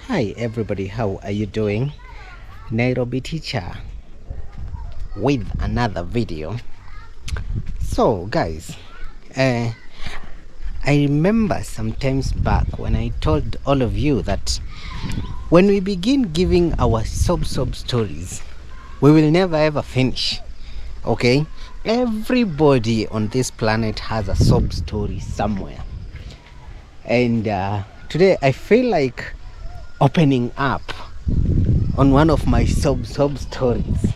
Hi everybody, how are you doing? Nairobi teacher with another video. So guys, I remember sometimes back when I told all of you that when we begin giving our sob stories, we will never ever finish. Okay, everybody on this planet has a sob story somewhere, and today I feel like opening up on one of my sob stories.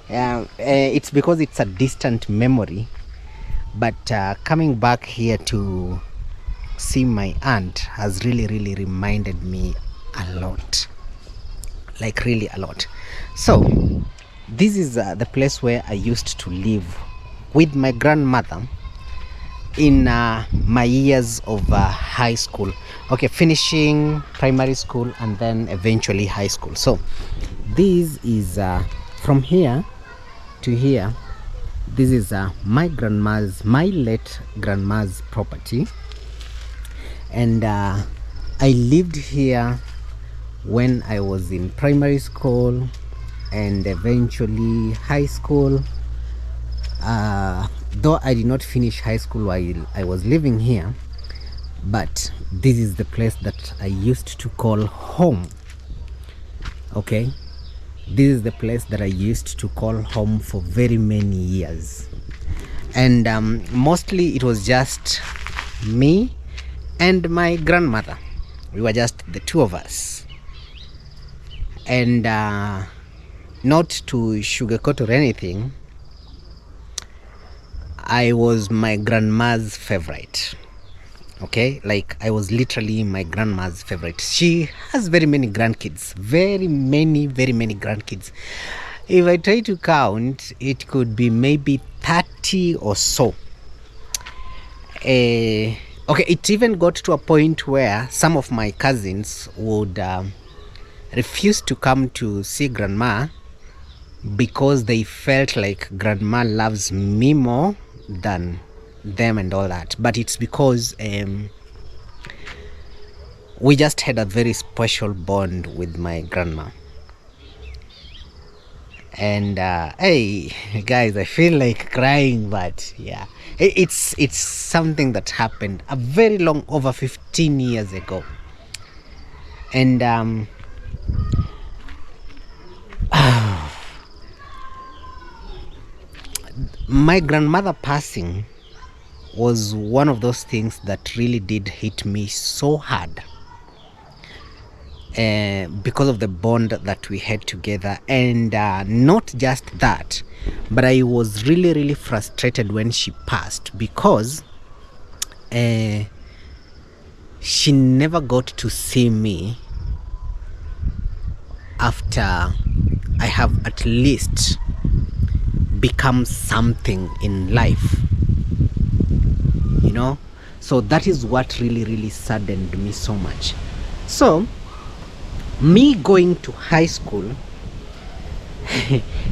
It's because it's a distant memory, but coming back here to see my aunt has really reminded me a lot, like really a lot. So this is the place where I used to live with my grandmother in my years of high school. Okay, finishing primary school and then eventually high school. So this is from here to here. This is my late grandma's property, and I lived here when I was in primary school and eventually high school. Though I did not finish high school while I was living here, but this is the place that I used to call home. Okay, this is the place that I used to call home for very many years, and mostly it was just me and my grandmother. We were just the two of us, and not to sugarcoat or anything, I was my grandma's favorite. Okay, like I was literally my grandma's favorite. She has very many grandkids, very many grandkids. If I try to count, it could be maybe 30 or so. Okay, it even got to a point where some of my cousins would refuse to come to see grandma because they felt like grandma loves me more than them and all that. But it's because we just had a very special bond with my grandma. And hey guys, I feel like crying, but yeah, it's something that happened a very long, over 15 years ago. And my grandmother passing was one of those things that really did hit me so hard, because of the bond that we had together. And not just that, but I was really frustrated when she passed, because she never got to see me after I have at least become something in life, you know. So that is what really saddened me so much. So me going to high school,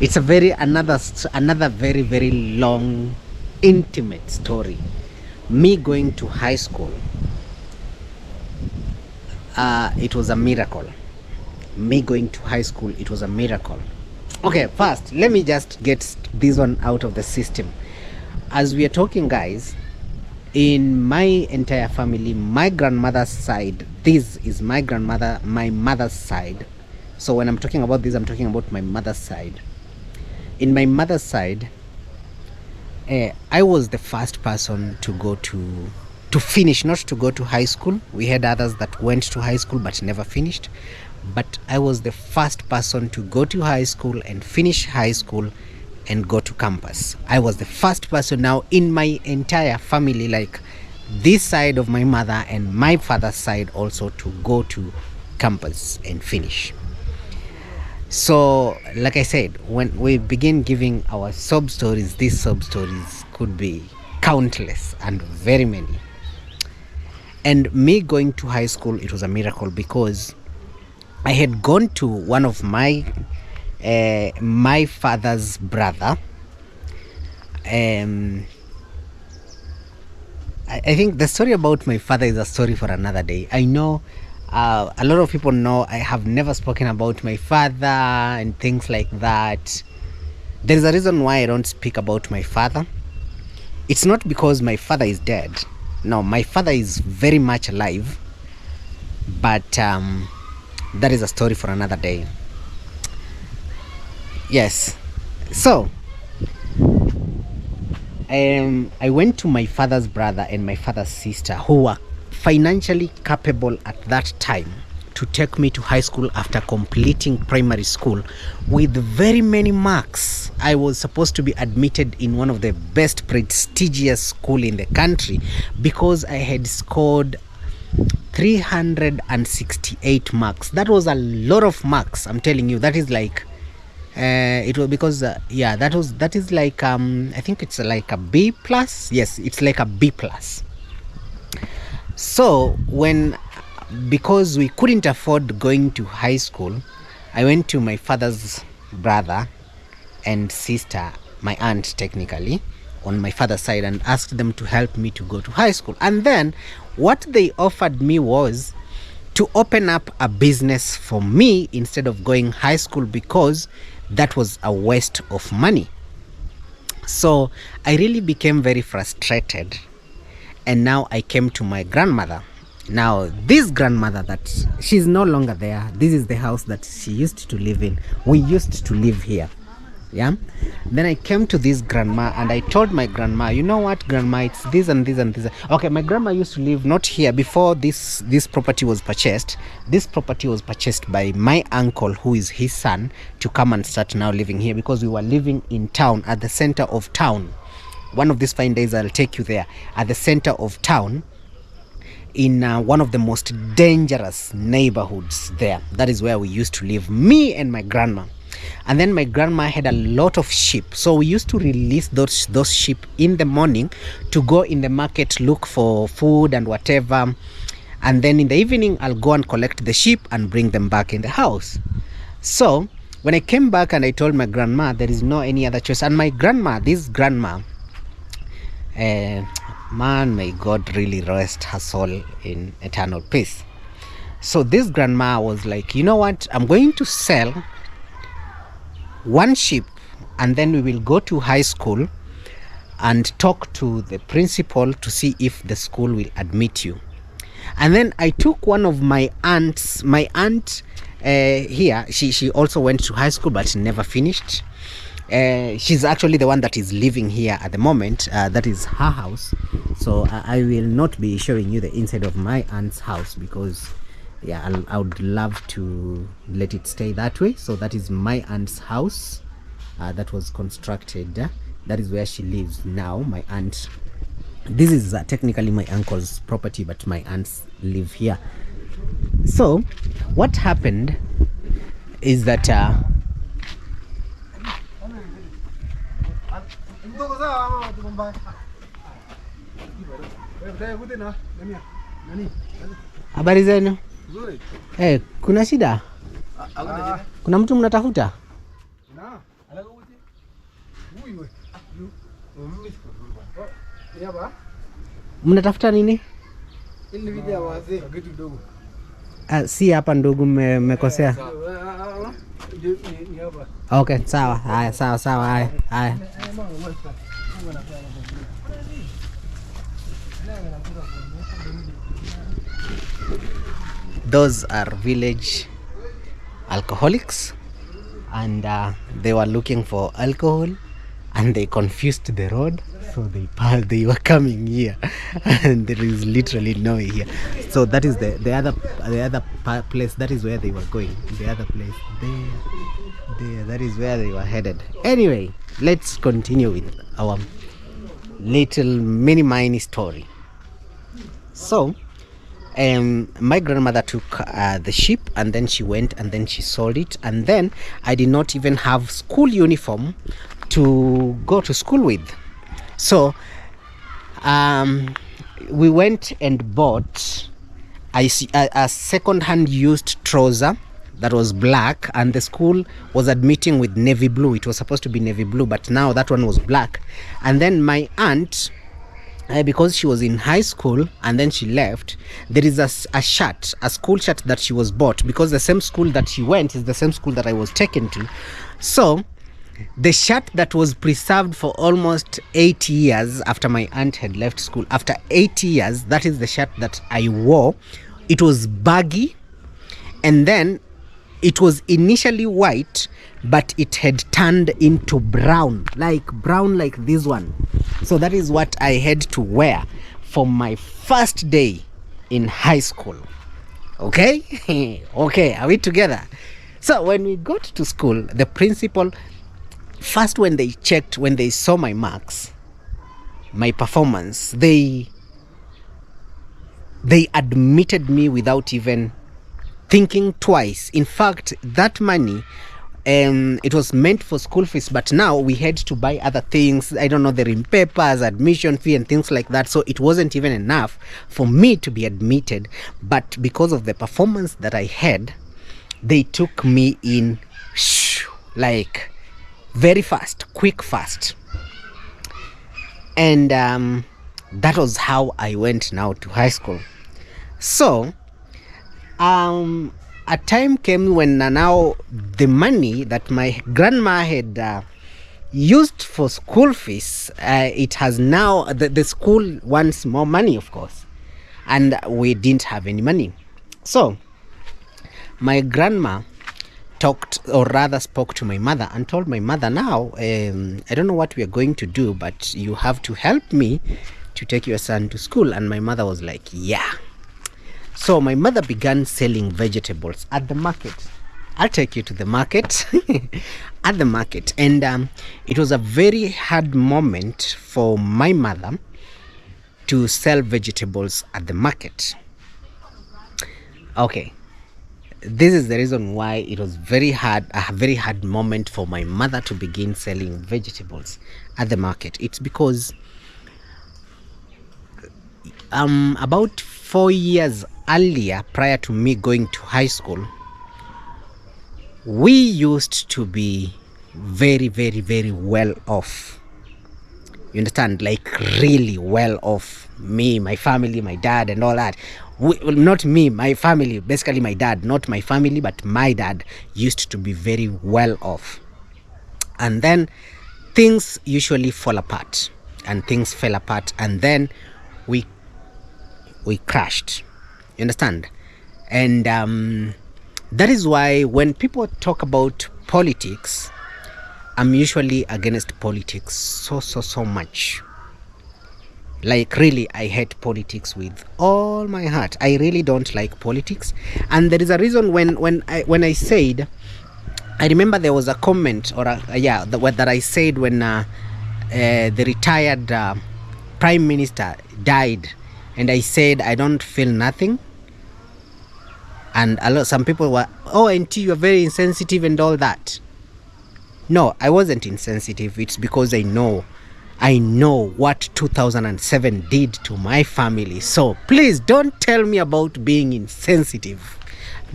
it's a another very long, intimate story. Me going to high school, it was a miracle. Me going to high school, it was a miracle. Okay, first let me just get this one out of the system. As we are talking, guys, in my entire family, my grandmother's side, this is my grandmother, my mother's side. So when I'm talking about this, I'm talking about my mother's side. In my mother's side, I was the first person to go to finish, not to go to high school. We had others that went to high school but never finished, but I was the first person to go to high school and finish high school and go to campus. I was the first person now in my entire family, like this side of my mother and my father's side also, to go to campus and finish. So like I said, when we begin giving our sob stories, these sob stories could be countless and very many. And me going to high school, it was a miracle, because I had gone to one of my father's brother. I think the story about my father is a story for another day. I know A lot of people know I have never spoken about my father and things like that. There is a reason why I don't speak about my father. It's not because my father is dead. No, my father is very much alive. But that is a story for another day. Yes. So, I went to my father's brother and my father's sister, who were financially capable at that time to take me to high school after completing primary school with very many marks. I was supposed to be admitted in one of the best prestigious school in the country because I had scored 368 marks. That was a lot of marks, I'm telling you. That is like it was because that is like I think it's like a B plus. Yes, it's like a B plus. So because we couldn't afford going to high school, I went to my father's brother and sister, my aunt technically, on my father's side, and asked them to help me to go to high school. And then what they offered me was to open up a business for me instead of going high school, because that was a waste of money. So I really became very frustrated, and now I came to my grandmother. Now this grandmother, that she's no longer there. This is the house that she used to live in. We used to live here. Yeah. Then I came to this grandma and I told my grandma, you know what, grandma, it's this and this and this. Okay, my grandma used to live not here before this property was purchased. This property was purchased by my uncle, who is his son, to come and start now living here, because we were living in town, at the center of town. One of these fine days I'll take you there, at the center of town, in one of the most dangerous neighborhoods there. That is where we used to live, me and my grandma. And then my grandma had a lot of sheep, so we used to release those sheep in the morning to go in the market, look for food and whatever, and then in the evening I'll go and collect the sheep and bring them back in the house. So when I came back and I told my grandma, there is no any other choice. And my grandma, this grandma, man, may God really rest her soul in eternal peace. So this grandma was like, you know what, I'm going to sell one sheep, and then we will go to high school and talk to the principal to see if the school will admit you. And then I took one of my aunts. My aunt here, she also went to high school but never finished. She's actually the one that is living here at the moment. That is her house. So I will not be showing you the inside of my aunt's house, because I would love to let it stay that way. So that is my aunt's house that was constructed. That is where she lives now, my aunt. This is technically my uncle's property, but my aunts live here. So what happened is that habari zenu? Kuna shida? Kuna mtu mnatafuta? Mnatafuta nini? Si hapa ndugu, mmekosea. Okay, sawa. Haya, sawa. Haya. Those are village alcoholics, and they were looking for alcohol, and they confused the road, so they were coming here, and there is literally no here. So that is the other place. That is where they were going. The other place there. That is where they were headed. Anyway, let's continue with our little mini story. So my grandmother took the sheep, and then she went and then she sold it, and then I did not even have school uniform to go to school with. So we went and bought a second-hand used trouser that was black, and the school was admitting with navy blue. It was supposed to be navy blue, but now that one was black. And then my aunt because she was in high school and then she left. There is a shirt, a school shirt that she was bought, because the same school that she went is the same school that I was taken to. So the shirt that was preserved for almost 8 years after my aunt had left school, after 8 years, that is the shirt that I wore. It was baggy, and then it was initially white, but it had turned into brown like this one. So that is what I had to wear for my first day in high school. Okay? Okay, are we together? So when we got to school, the principal, first when they saw my marks, my performance, they admitted me without even thinking twice. In fact, that money, it was meant for school fees, but now we had to buy other things. I don't know, the rim papers, admission fee and things like that. So it wasn't even enough for me to be admitted. But because of the performance that I had, they took me in like very fast, quick fast. And that was how I went now to high school. So a time came when now the money that my grandma had used for school fees, it has now, the school wants more money, of course, and we didn't have any money. So my grandma talked, or rather spoke to my mother and told my mother, now I don't know what we are going to do, but you have to help me to take your son to school. And my mother was like, yeah. So my mother began selling vegetables at the market. I'll take you to the market. At the market. And it was a very hard moment for my mother to sell vegetables at the market. Okay, this is the reason why it was a very hard moment for my mother to begin selling vegetables at the market. It's because about 4 years earlier, prior to me going to high school, we used to be very, very, very well off. You understand? Like really well off. Me, my family, my dad and all that. Well, not me, my family, basically my dad, not my family, but my dad used to be very well off. And then things usually fall apart, and things fell apart, and then we crashed. You understand? And that is why when people talk about politics, I'm usually against politics so much. Like really, I hate politics with all my heart. I really don't like politics. And there is a reason when I said, I remember there was a comment that I said when the retired prime minister died, and I said I don't feel nothing. And some people were, oh, auntie, you're very insensitive and all that. No, I wasn't insensitive. It's because I know what 2007 did to my family. So please don't tell me about being insensitive.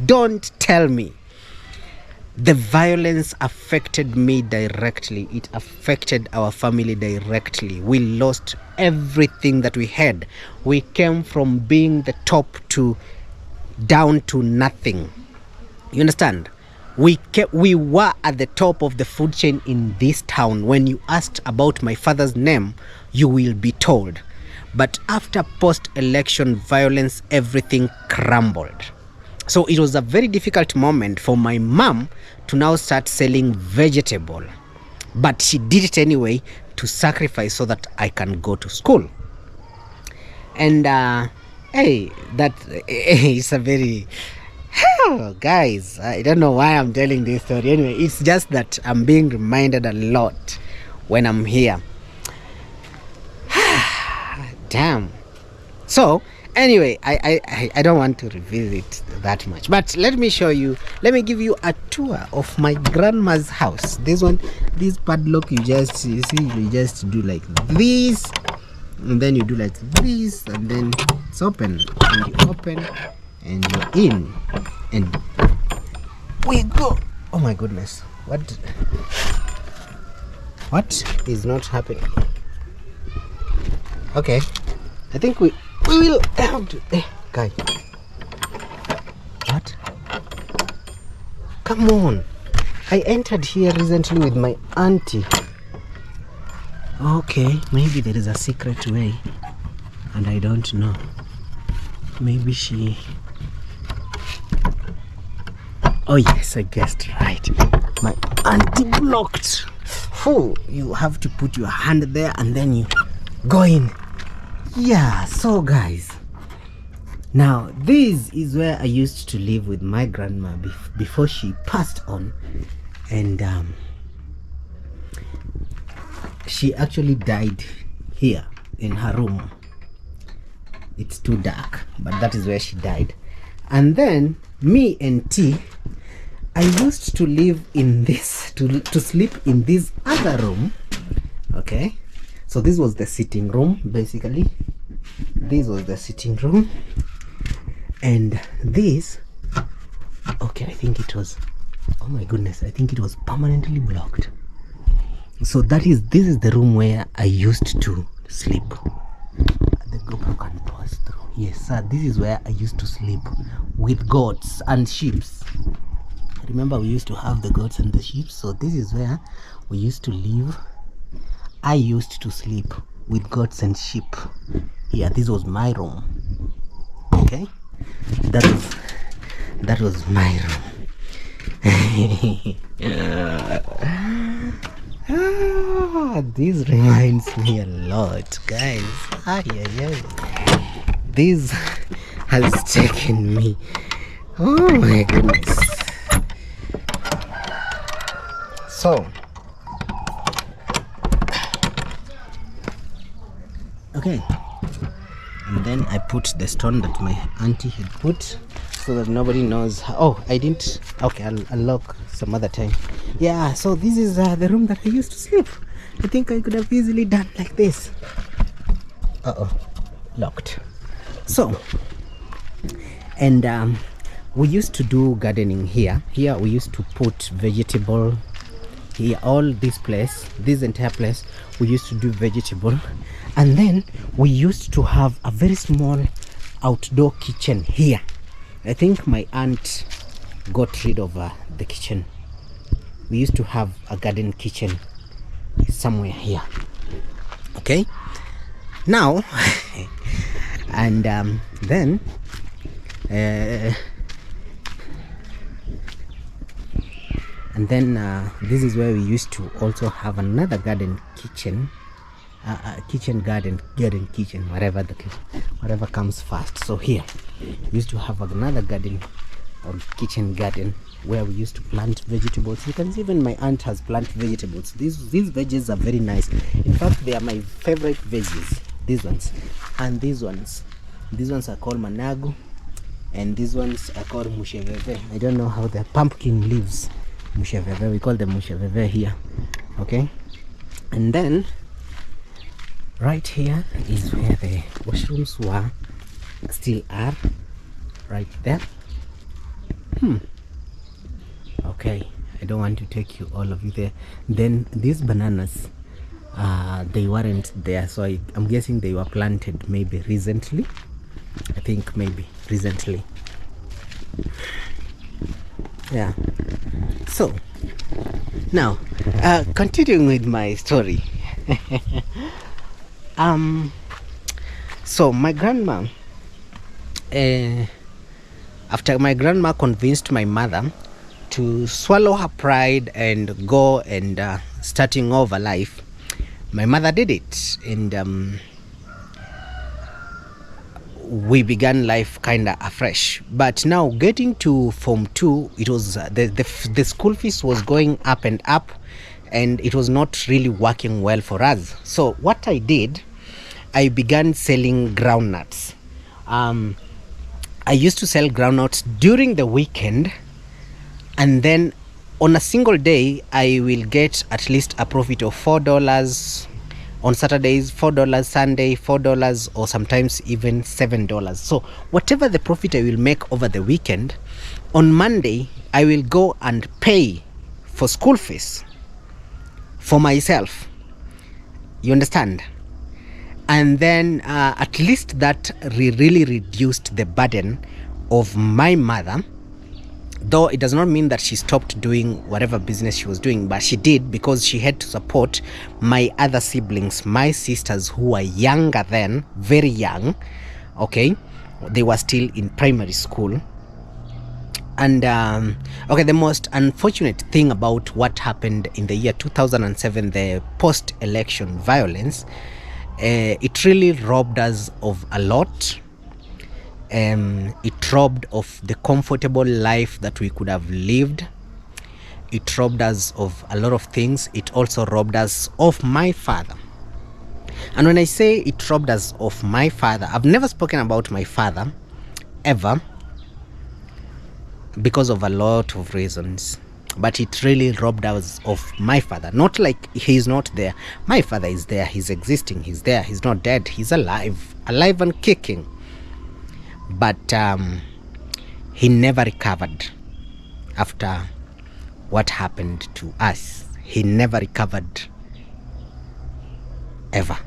Don't tell me. The violence affected me directly. It affected our family directly. We lost everything that we had. We came from being the top to down to nothing. You understand? We were at the top of the food chain in this town. When you asked about my father's name, you will be told. But after post-election violence, everything crumbled. So it was a very difficult moment for my mom to now start selling vegetable. But she did it anyway to sacrifice so that I can go to school. And hey, that is a very... guys, I don't know why I'm telling this story. Anyway, it's just that I'm being reminded a lot when I'm here. Damn. So anyway, I don't want to revisit that much, but let me give you a tour of my grandma's house. This padlock, you just do like this, and then you do like this, and then it's open, and you open and you're in, and we go. Oh my goodness, what is not happening? Okay, I think we will have to. Guy. What? Come on. I entered here recently with my auntie. Okay, maybe there is a secret way and I don't know. Maybe she... Oh yes, I guessed right. My auntie blocked. Oh, you have to put your hand there and then you go in. Yeah, so guys, now this is where I used to live with my grandma before she passed on. And she actually died here in her room. It's too dark, but that is where she died. And then me and T, I used to live in this, to sleep in this other room. Okay, so this was the sitting room basically. This was the sitting room, and this, okay, I think it was, oh my goodness, I think it was permanently blocked. So this is the room where I used to sleep. The GoPro can pass through. Yes, sir, this is where I used to sleep with goats and sheep. Remember, we used to have the goats and the sheep. So this is where we used to live. I used to sleep with goats and sheep. Yeah, this was my room. Okay, that was my room. This reminds me a lot, guys. This has taken me, oh my goodness. So okay, and then I put the stone that my auntie had put so that nobody knows. Oh, I didn't. Okay, I'll lock some other time. Yeah, so this is the room that I used to sleep. I think I could have easily done like this. Locked. So, and we used to do gardening here. Here we used to put vegetable. Here, all this place, this entire place, we used to do vegetable. And then we used to have a very small outdoor kitchen here. I think my aunt got rid of the kitchen. We used to have a garden kitchen somewhere here. Okay, now and then this is where we used to also have another garden kitchen, garden kitchen, whatever comes first. So here we used to have another garden or kitchen garden where we used to plant vegetables. You can see even my aunt has planted vegetables. These veggies are very nice. In fact, they are my favorite veggies. These ones and these ones are called managu, and these ones are called musheveve. I don't know how the pumpkin leaves. Musheveve, we call them musheveve here. Okay, and then right here is where the washrooms were, still are, right there. Okay, I don't want to take you all of you there. Then these bananas, they weren't there, so I'm guessing they were planted maybe recently. I think maybe recently. Yeah. So now continuing with my story. So my grandma, after my grandma convinced my mother to swallow her pride and go and starting over life, my mother did it, and we began life kind of afresh. But now getting to Form 2, it was the school fees was going up and up, and it was not really working well for us. So what I did, I began selling groundnuts. I used to sell groundnuts during the weekend, and then on a single day I will get at least a profit of $4 on Saturdays, $4 Sunday, $4, or sometimes even $7. So whatever the profit I will make over the weekend, on Monday I will go and pay for school fees for myself. You understand? And then at least that really reduced the burden of my mother, though it does not mean that she stopped doing whatever business she was doing, but she did, because she had to support my other siblings, my sisters, who were younger then, very young. Okay, they were still in primary school. And okay, the most unfortunate thing about what happened in the year 2007, the post-election violence, it really robbed us of a lot. It robbed of the comfortable life that we could have lived. It robbed us of a lot of things. It also robbed us of my father. And when I say it robbed us of my father, I've never spoken about my father ever, because of a lot of reasons. But it really robbed us of my father. Not like he's not there. My father is there. He's existing. He's there. He's not dead. He's alive and kicking. But he never recovered after what happened to us. He never recovered ever.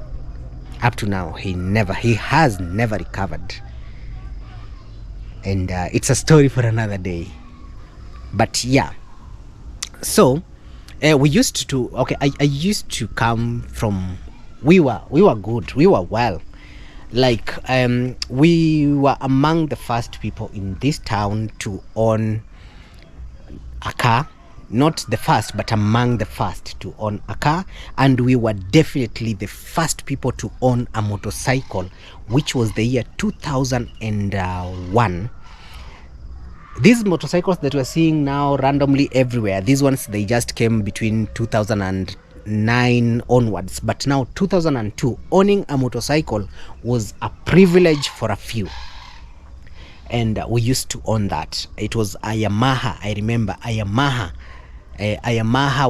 Up to now, he has never recovered. And it's a story for another day. But yeah, so we used to, okay, I used to come from, we were good, we were well. Like we were among the first people in this town to own a car. Not the first, but among the first to own a car. And we were definitely the first people to own a motorcycle, which was the year 2001. These motorcycles that we're seeing now randomly everywhere, these ones, they just came between 2009 onwards. But now 2002, owning a motorcycle was a privilege for a few. And we used to own that. It was a Yamaha, I remember, a Yamaha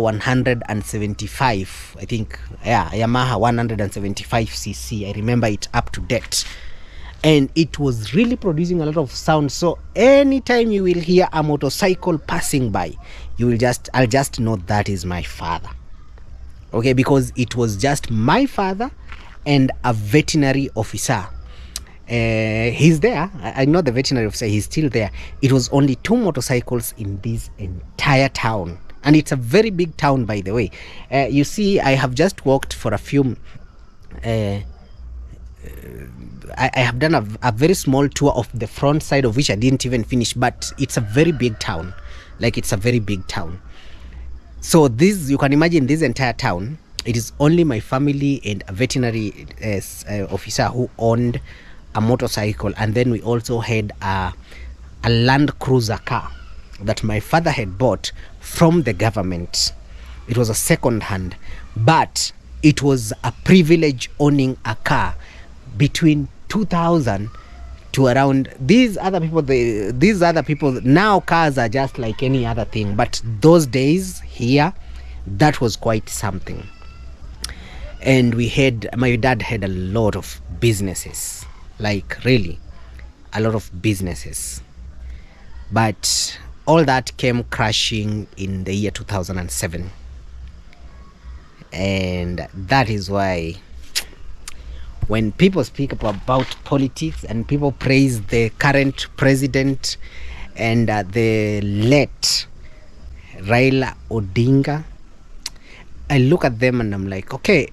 175, I think. Yeah, Yamaha 175cc. I remember it up to date. And it was really producing a lot of sound. So anytime you will hear a motorcycle passing by, I'll just know that is my father. Okay, because it was just my father and a veterinary officer. He's there. I know the veterinary officer, he's still there. It was only 2 motorcycles in this entire town. And it's a very big town, by the way. You see, I have just walked for a few... I have done a very small tour of the front side, of which I didn't even finish. But it's a very big town. Like, it's a very big town. So this, you can imagine this entire town, it is only my family and a veterinary officer who owned a motorcycle. And then we also had a Land Cruiser car that my father had bought from the government. It was a second hand, but it was a privilege owning a car between 2000 to around these other people. Now cars are just like any other thing, but those days here, that was quite something. And my dad had a lot of businesses, like really a lot of businesses. But all that came crashing in the year 2007. And that is why when people speak about politics and people praise the current president and the late Raila Odinga, I look at them and I'm like, okay,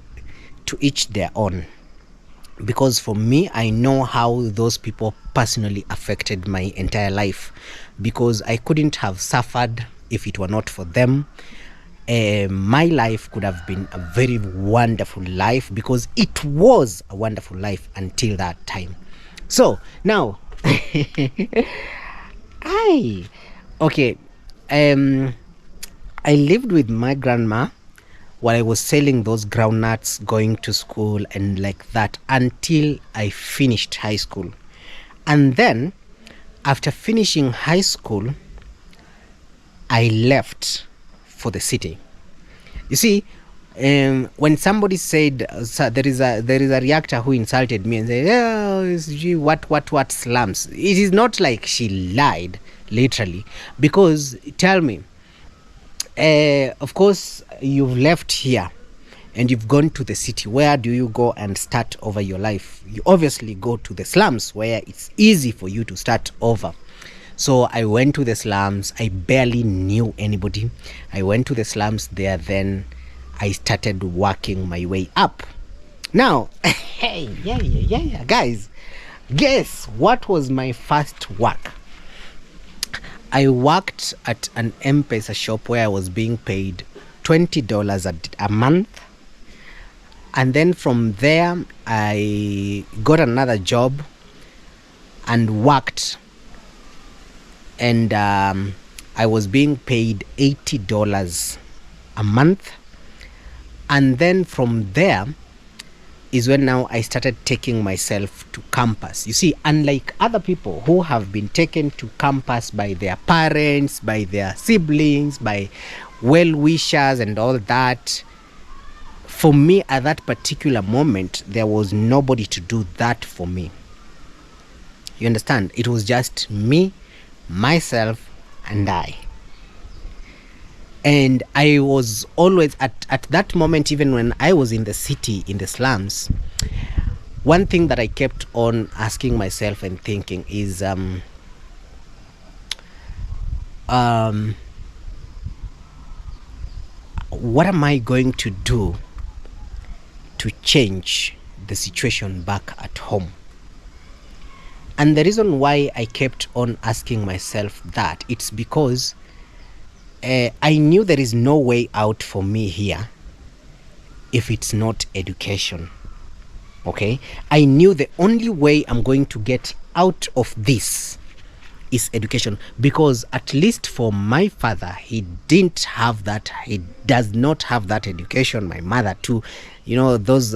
to each their own. Because for me, I know how those people personally affected my entire life, because I couldn't have suffered if it were not for them. My life could have been a very wonderful life, because it was a wonderful life until that time. So now I lived with my grandma while I was selling those groundnuts, going to school and like that, until I finished high school. And then after finishing high school, I left for the city. You see, when somebody said there is a reactor who insulted me and said, oh, what slums, it is not like she lied literally, because tell me, of course you've left here, and you've gone to the city, where do you go and start over your life? You obviously go to the slums, where it's easy for you to start over. So I went to the slums. I barely knew anybody. I went to the slums there, then I started working my way up. Now, hey, yeah, guys, guess what was my first work? I worked at an M-Pesa shop where I was being paid $20 a month. And then from there, I got another job and worked. And I was being paid $80 a month. And then from there is when now I started taking myself to campus. You see, unlike other people who have been taken to campus by their parents, by their siblings, by well-wishers and all that, for me at that particular moment, there was nobody to do that for me. You understand? It was just me, myself, and I. And I was always at that moment, even when I was in the city, in the slums, one thing that I kept on asking myself and thinking is, what am I going to do to change the situation back at home? And the reason why I kept on asking myself that, it's because I knew there is no way out for me here if it's not education. Okay? I knew the only way I'm going to get out of this is education, because at least for my father, he didn't have that. He does not have that education. My mother too. You know, those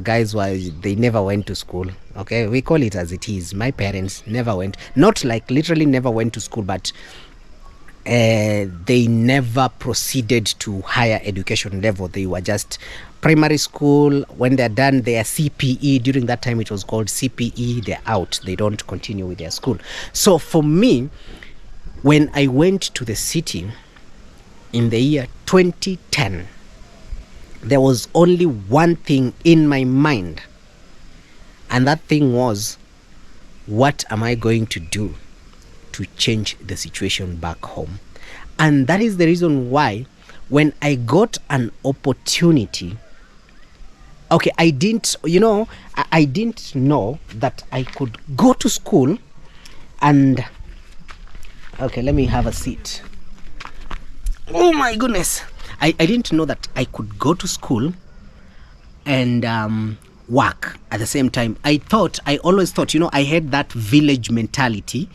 guys they never went to school. Okay, we call it as it is. My parents never went, not like literally never went to school, but they never proceeded to higher education level. They were just primary school. When they're done their CPE, during that time it was called CPE, they're out. They don't continue with their school. So for me, when I went to the city in the year 2010, there was only one thing in my mind, and that thing was, what am I going to do to change the situation back home? And that is the reason why when I got an opportunity, okay, I didn't know that I could go to school and, okay, let me have a seat. Oh my goodness. I didn't know that I could go to school and work at the same time. I always thought, I had that village mentality,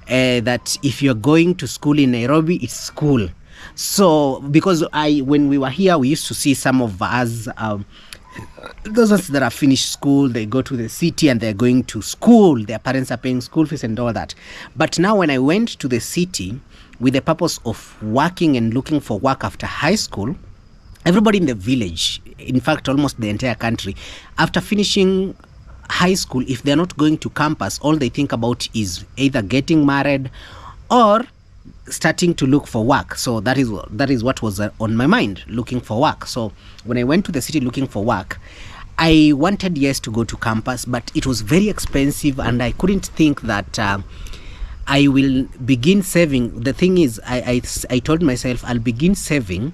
that if you're going to school in Nairobi, it's school. So because when we were here, we used to see some of us, those ones that have finished school, they go to the city and they're going to school. Their parents are paying school fees and all that. But now when I went to the city with the purpose of working and looking for work after high school, everybody in the village, in fact, almost the entire country, after finishing high school, if they're not going to campus, all they think about is either getting married or starting to look for work. So that is what was on my mind, looking for work. So when I went to the city looking for work, I wanted, yes, to go to campus, but it was very expensive and I couldn't think that I will begin saving. The thing is, I told myself I'll begin saving,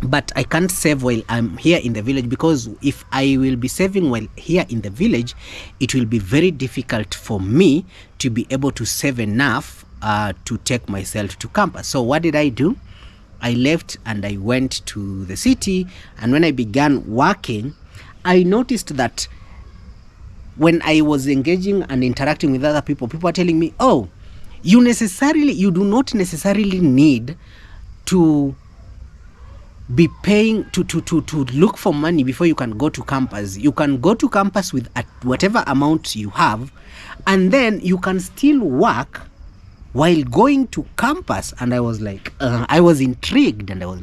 but I can't save while I'm here in the village, because if I will be saving while here in the village, it will be very difficult for me to be able to save enough to take myself to campus. So what did I do? I left and I went to the city, and when I began working, I noticed that when I was engaging and interacting with other people were telling me, oh, you do not necessarily need to be paying to look for money before you can go to campus. You can go to campus with whatever amount you have, and then you can still work while going to campus. And I was like, I was intrigued, and I was,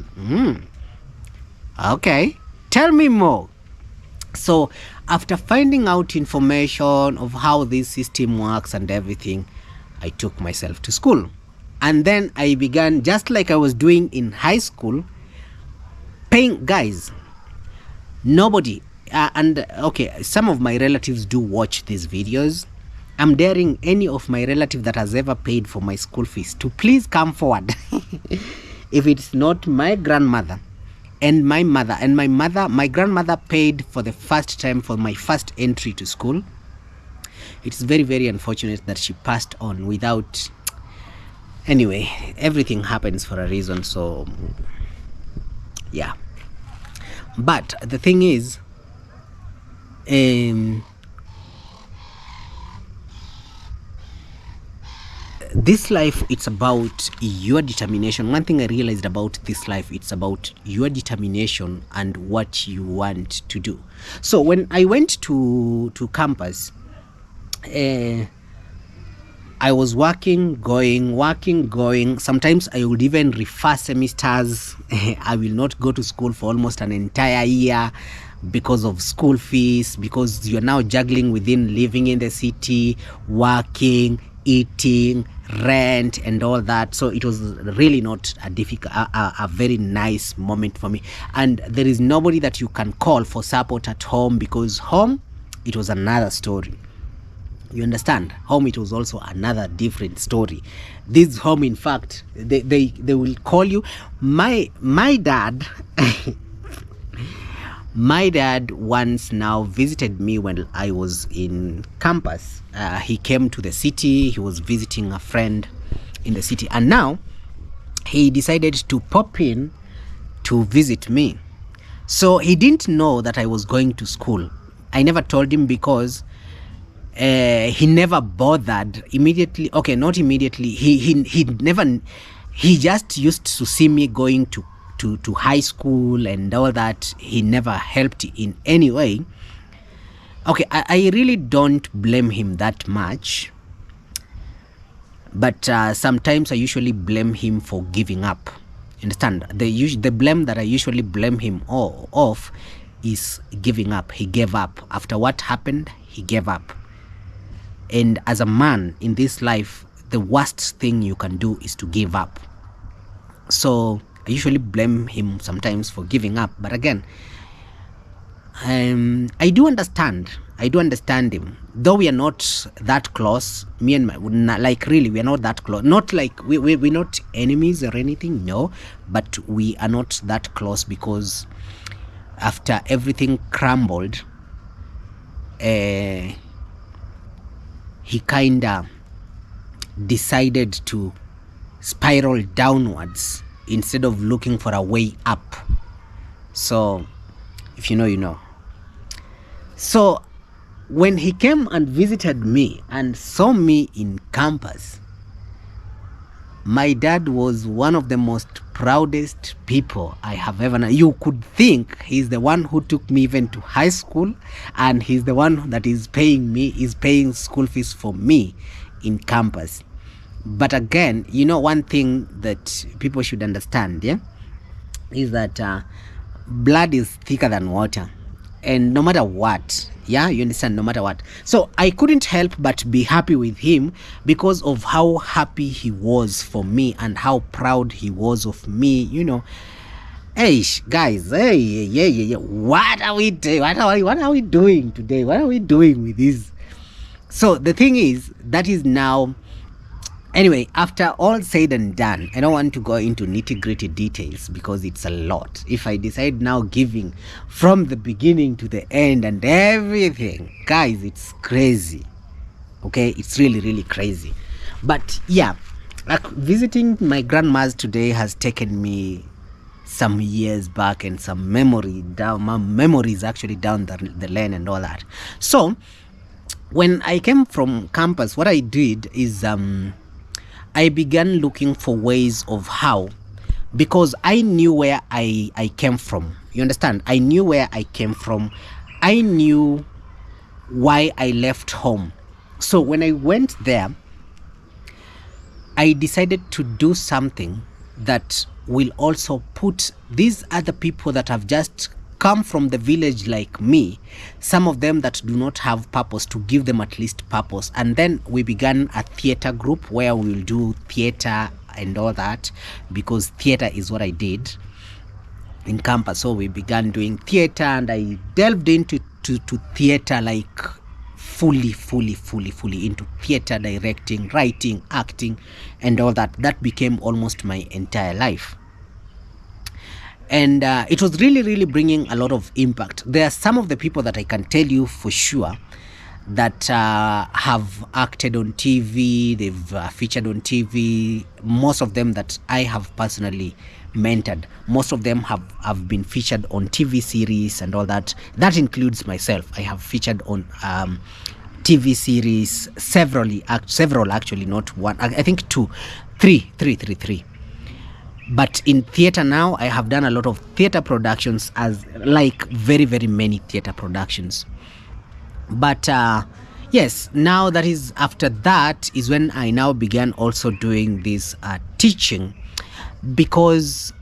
okay, tell me more. So after finding out information of how this system works and everything, I took myself to school. And then I began, just like I was doing in high school, paying. Guys, Nobody, and okay, some of my relatives do watch these videos. I'm daring any of my relative that has ever paid for my school fees to please come forward. If it's not my grandmother and my mother, and my grandmother paid for the first time for my first entry to school. It's very, very unfortunate that she passed on without. Anyway, everything happens for a reason, so yeah. But the thing is, this life, it's about your determination. One thing I realized about this life, it's about your determination and what you want to do. So when I went to campus, I was working, going. Sometimes I would even refer semesters. I will not go to school for almost an entire year because of school fees, because you're now juggling within living in the city, working, eating, rent, and all that. So it was really not a very nice moment for me. And there is nobody that you can call for support at home, because home, it was another story. You understand? Home, it was also another different story. This home, in fact, they will call you. My dad, my dad once now visited me when I was in campus. He came to the city. He was visiting a friend in the city, and now he decided to pop in to visit me. So he didn't know that I was going to school. I never told him, because he never bothered immediately. Okay, not immediately. He never. He just used to see me going to high school and all that. He never helped in any way. Okay, I really don't blame him that much. But sometimes I usually blame him for giving up. Understand? The blame that I usually blame him of is giving up. He gave up. After what happened, he gave up. And as a man in this life, the worst thing you can do is to give up. So I usually blame him sometimes for giving up. But again, I do understand him. Though we are not that close, me and really, we are not that close. Not like we're not enemies or anything, no. But we are not that close, because after everything crumbled, he kinda decided to spiral downwards instead of looking for a way up. So if you know, you know. So when he came and visited me and saw me in campus, my dad was one of the most proudest people I have ever known. You could think he's the one who took me even to high school, and he's the one that is paying school fees for me in campus. But again, you know, one thing that people should understand, yeah, is that blood is thicker than water. And no matter what, yeah, you understand, no matter what. So I couldn't help but be happy with him, because of how happy he was for me and how proud he was of me, you know. Hey guys, hey, yeah. What are we doing? What are we doing today? What are we doing with this? So the thing is, that is now. Anyway, after all said and done, I don't want to go into nitty-gritty details, because it's a lot. If I decide now giving from the beginning to the end and everything, guys, it's crazy. Okay, it's really, really crazy. But yeah, like visiting my grandma's today has taken me some years back, and some memories actually down the lane and all that. So when I came from campus, what I did is I began looking for ways of how, because I knew where I came from. You understand? I knew where I came from. I knew why I left home. So when I went there, I decided to do something that will also put these other people that have just come from the village like me, some of them that do not have purpose, to give them at least purpose. And then we began a theater group where we will do theater and all that, because theater is what I did. in campus. So we began doing theater, and I delved into to theater, like fully into theater, directing, writing, acting, and all that. That became almost my entire life. And it was really bringing a lot of impact. There are some of the people that I can tell you for sure that have acted on TV, they've featured on TV. Most of them that I have personally mentored, most of them have been featured on TV series and all that. That includes myself. I have featured on TV series, several actually, not one. I think three. But in theater now, I have done a lot of theater productions, as like very many theater productions. But yes, now that is, after that is when I now began also doing this teaching, because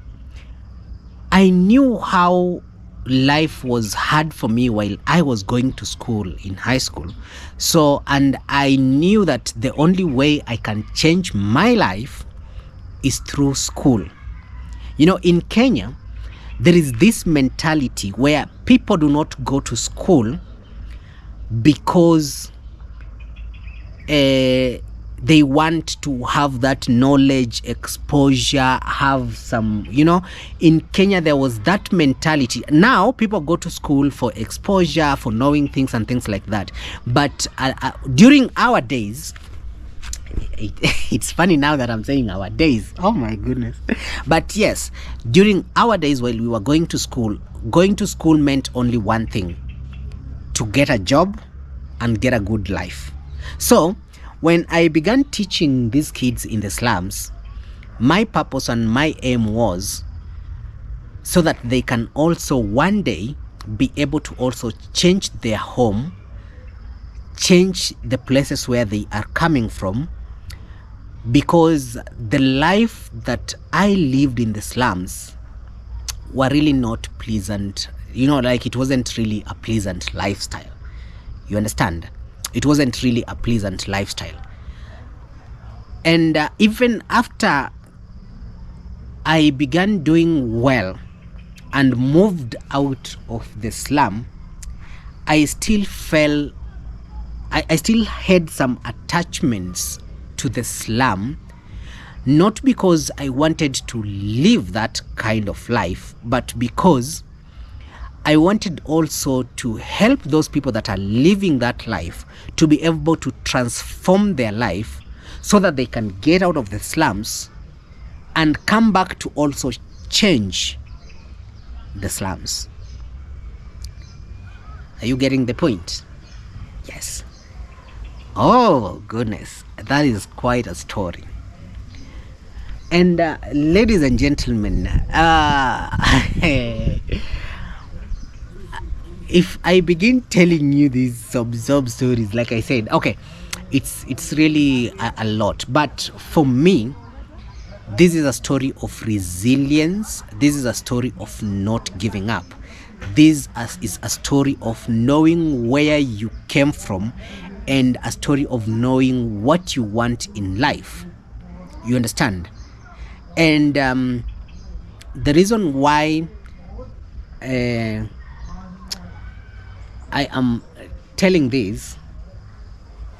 I knew how life was hard for me while I was going to school in high school. So, and I knew that the only way I can change my life is through school. You know, in Kenya, there is this mentality where people do not go to school because they want to have that knowledge, exposure, have some, you know. In Kenya, there was that mentality. Now, people go to school for exposure, for knowing things and things like that. But during our days, it's funny now that I'm saying our days. Oh my goodness. But yes, during our days while we were going to school meant only one thing: to get a job and get a good life. So when I began teaching these kids in the slums, my purpose and my aim was so that they can also one day be able to also change their home, change the places where they are coming from, because the life that I lived in the slums were really not pleasant. You know, like, it wasn't really a pleasant lifestyle. You understand? It wasn't really a pleasant lifestyle. And even after I began doing well and moved out of the slum, I still had some attachments to the slum, not because I wanted to live that kind of life, but because I wanted also to help those people that are living that life to be able to transform their life so that they can get out of the slums and come back to also change the slums. Are you getting the point? Yes. Oh goodness, that is quite a story. And ladies and gentlemen, if I begin telling you these sub stories, like I said, okay, it's really a lot. But for me, this is a story of resilience. This is a story of not giving up. This is a story of knowing where you came from, and a story of knowing what you want in life. You understand? And the reason why I am telling this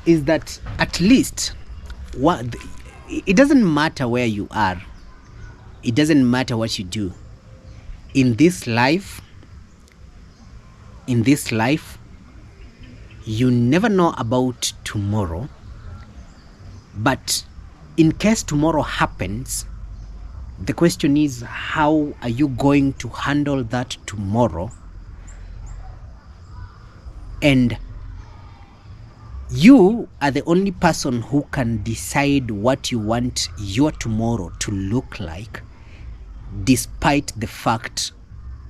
is that at least it doesn't matter where you are. It doesn't matter what you do. In this life, you never know about tomorrow. But in case tomorrow happens, the question is, how are you going to handle that tomorrow? And you are the only person who can decide what you want your tomorrow to look like, despite the fact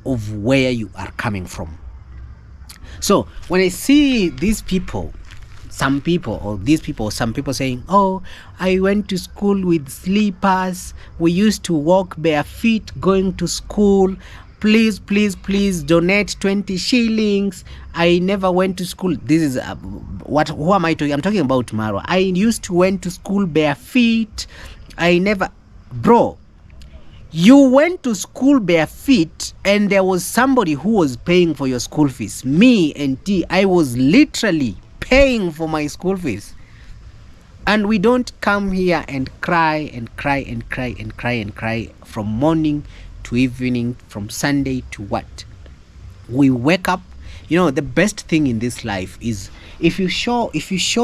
of where you are coming from. So when I see some people saying, oh, I went to school with slippers, we used to walk bare feet going to school, please donate 20 shillings, I never went to school. This is who am I talking? I'm talking about tomorrow. I used to went to school bare feet, I never. Bro, You went to school bare feet and there was somebody who was paying for your school fees. Me and T, I was literally paying for my school fees. And we don't come here and cry and cry and cry and cry and cry from morning to evening, from Sunday to what? We wake up. You know, the best thing in this life is if you show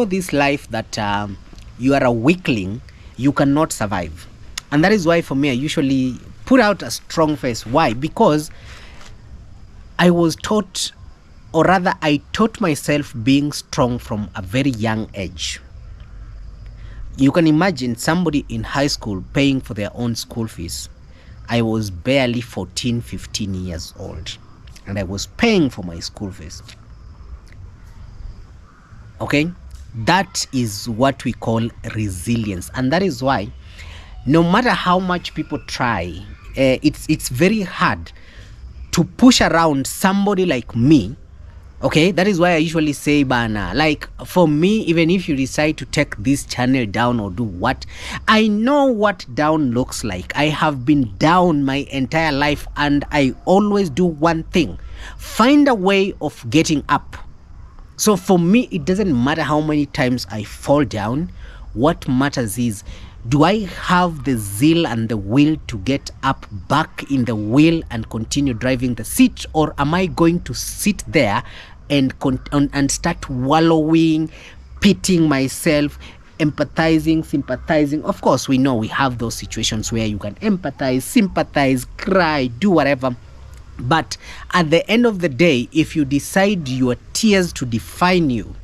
this life that you are a weakling, you cannot survive. And that is why for me, I usually put out a strong face. Why? Because I was taught, or rather I taught myself being strong from a very young age. You can imagine somebody in high school paying for their own school fees. I was barely 14, 15 years old and I was paying for my school fees. Okay? That is what we call resilience. And that is why no matter how much people try, it's very hard to push around somebody like me. Okay, that is why I usually say, bana, like for me, even if you decide to take this channel down or do what, I know what down looks like. I have been down my entire life and I always do one thing: find a way of getting up. So for me, it doesn't matter how many times I fall down. What matters is, do I have the zeal and the will to get up back in the wheel and continue driving the seat, or am I going to sit there and start wallowing, pitying myself, empathizing, sympathizing? Of course, we know we have those situations where you can empathize, sympathize, cry, do whatever. But at the end of the day, if you decide your tears to define you,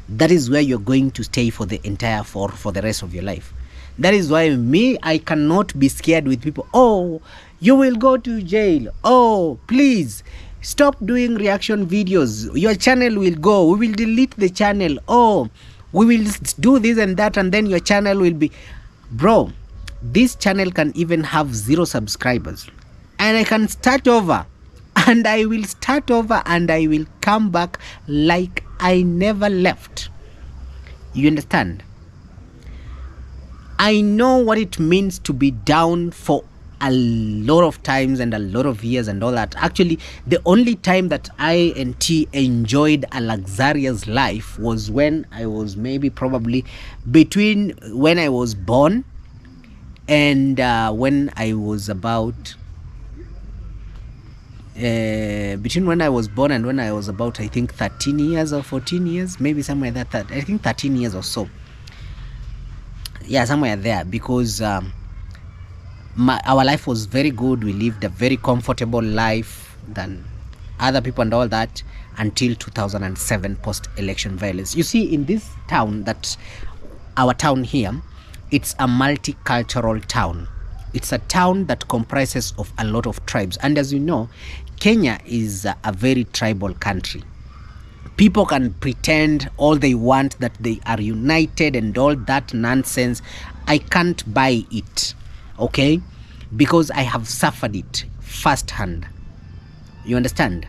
that is where you're going to stay for the rest of your life. That is why I cannot be scared with people. Oh, you will go to jail. Oh, please stop doing reaction videos. Your channel will go. We will delete the channel. Oh, we will do this and that, and then your channel will be... Bro, this channel can even have 0 subscribers. And I can start over. And I will start over and I will come back like I never left. You understand? I know what it means to be down for a lot of times and a lot of years and all that. Actually, the only time that I and T enjoyed a luxurious life was when I was maybe between when I was born and when I was about... between when I was born and when I was about, I think, 13 years or 14 years, maybe somewhere that I think 13 years or so. Yeah, somewhere there, because our life was very good. We lived a very comfortable life than other people and all that until 2007 post-election violence. You see, in this town, our town here, it's a multicultural town. It's a town that comprises of a lot of tribes. And as you know, Kenya is a very tribal country. People can pretend all they want that they are united and all that nonsense. I can't buy it, okay? Because I have suffered it firsthand. You understand?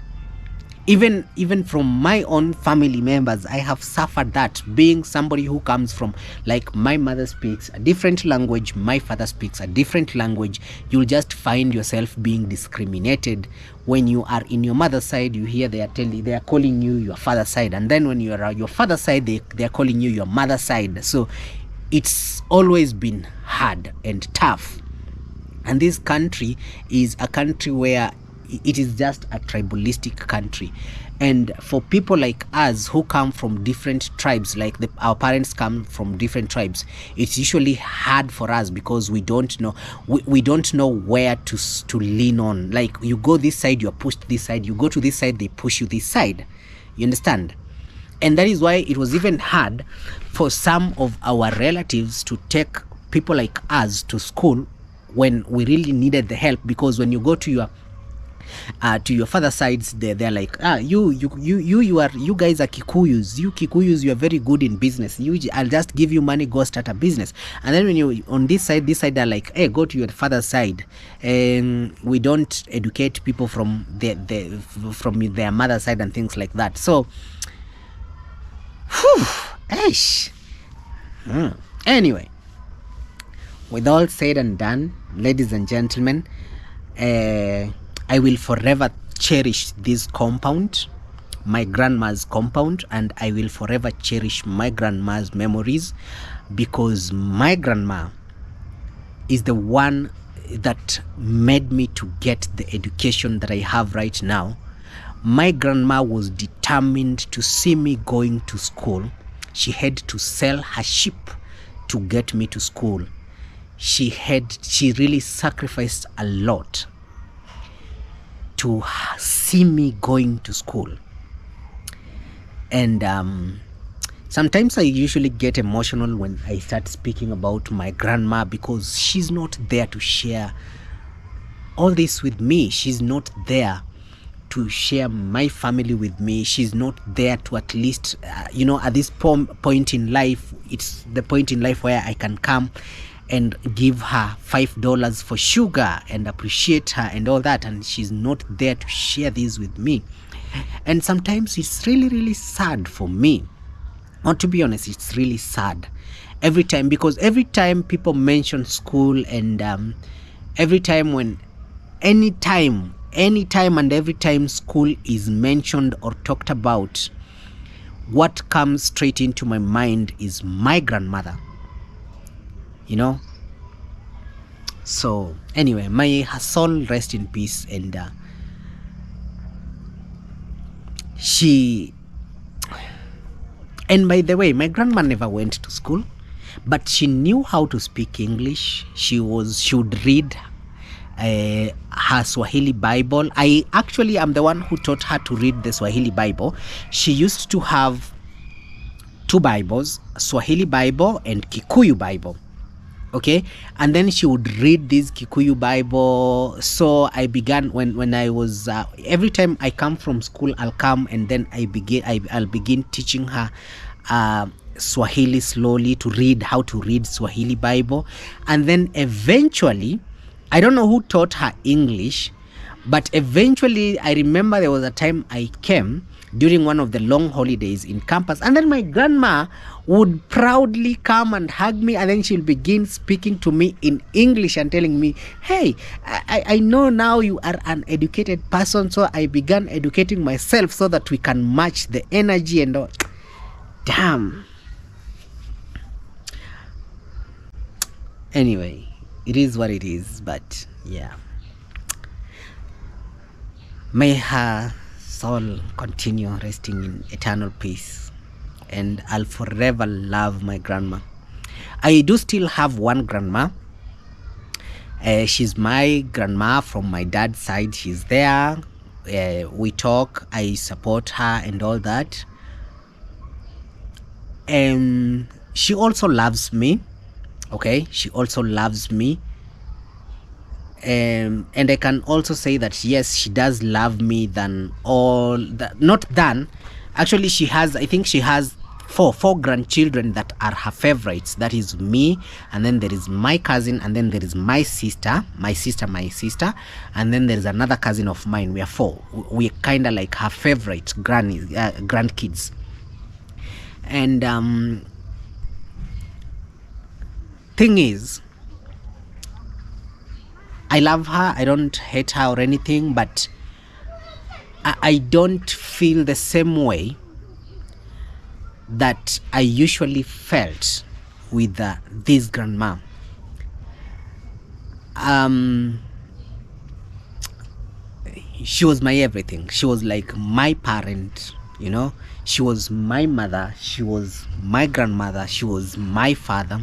Even from my own family members, I have suffered that, being somebody who comes from, like, my mother speaks a different language, my father speaks a different language. You'll just find yourself being discriminated. When you are in your mother's side, you hear they are calling you your father's side, and then when you are your father's side, they are calling you your mother's side. So it's always been hard and tough. And this country is a country where it is just a tribalistic country. And for people like us who come from different tribes, like our parents come from different tribes, it's usually hard for us because we don't know where to lean on. Like, you go this side, you're pushed this side. You go to this side, they push you this side. You understand? And that is why it was even hard for some of our relatives to take people like us to school when we really needed the help. Because when you go to your father sides, they're like, you guys are Kikuyus. You Kikuyus, you are very good in business. I'll just give you money, go start a business. And then when you on this side, they're like, hey, go to your father's side. And we don't educate people from their mother's side and things like that. So, anyway, with all said and done, ladies and gentlemen, I will forever cherish this compound, my grandma's compound, and I will forever cherish my grandma's memories, because my grandma is the one that made me to get the education that I have right now. My grandma was determined to see me going to school. She had to sell her sheep to get me to school. She really sacrificed a lot to see me going to school. And sometimes I usually get emotional when I start speaking about my grandma, because she's not there to share all this with me. She's not there to share my family with me. She's not there to, at least at this point in life, it's the point in life where I can come and give her $5 for sugar and appreciate her and all that, and she's not there to share this with me. And sometimes it's really, really sad for me. Or to be honest, it's really sad every time, because every time people mention school, and anytime and every time school is mentioned or talked about, what comes straight into my mind is my grandmother. So anyway, may her soul rest in peace. And and by the way, my grandma never went to school, but she knew how to speak English. She would read her Swahili Bible. I actually am the one who taught her to read the Swahili Bible. She used to have two Bibles, Swahili Bible and Kikuyu Bible. Okay, and then she would read this Kikuyu Bible. So I began when I was every time I come from school, I'll come and then I'll begin teaching her Swahili slowly, to read, how to read Swahili Bible. And then eventually, I don't know who taught her English, but eventually I remember there was a time I came during one of the long holidays in campus, and then my grandma would proudly come and hug me, and then she'll begin speaking to me in English and telling me, hey, I know now you are an educated person, so I began educating myself so that we can match the energy and all. Damn. Anyway, it is what it is, but yeah. May her soul continue resting in eternal peace, and I'll forever love my grandma. I do still have one grandma. She's my grandma from my dad's side. She's there. We talk. I support her and all that. And she also loves me. Okay, she also loves me. And I can also say that yes, she does love me than all that. Not than, actually, I think she has four grandchildren that are her favorites. That is me, and then there is my cousin, and then there is my sister, and then there is another cousin of mine. We are four. We're kind of like her favorite grandkids. And thing is, I love her. I don't hate her or anything, but I don't feel the same way that I usually felt with this grandma. She was my everything. She was like my parent, She was my mother. She was my grandmother. She was my father.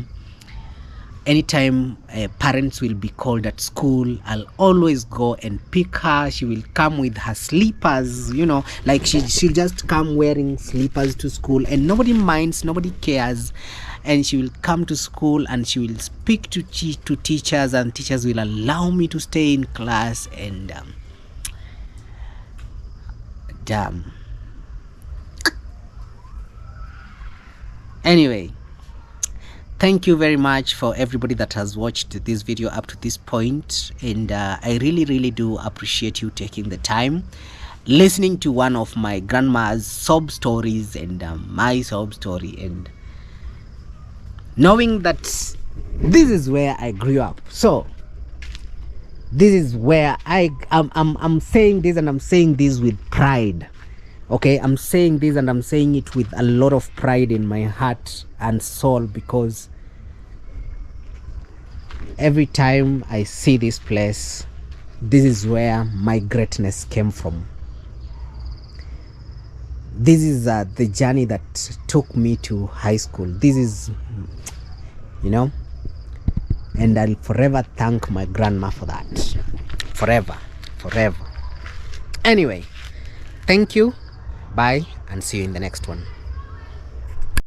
Anytime parents will be called at school, I'll always go and pick her. She will come with her slippers, like she'll just come wearing slippers to school, and nobody minds, nobody cares. And she will come to school and she will speak to teachers, and teachers will allow me to stay in class. And damn. Anyway, thank you very much for everybody that has watched this video up to this point, and I really, really do appreciate you taking the time listening to one of my grandma's sob stories and my sob story, and knowing that This is where I grew up. So this is where I'm saying this, and I'm saying this with pride. Okay, I'm saying this and I'm saying it with a lot of pride in my heart and soul, because every time I see this place, this is where my greatness came from. This is the journey that took me to high school. This is, you know, and I'll forever thank my grandma for that. Forever, forever. Anyway, thank you. Bye, and see you in the next one.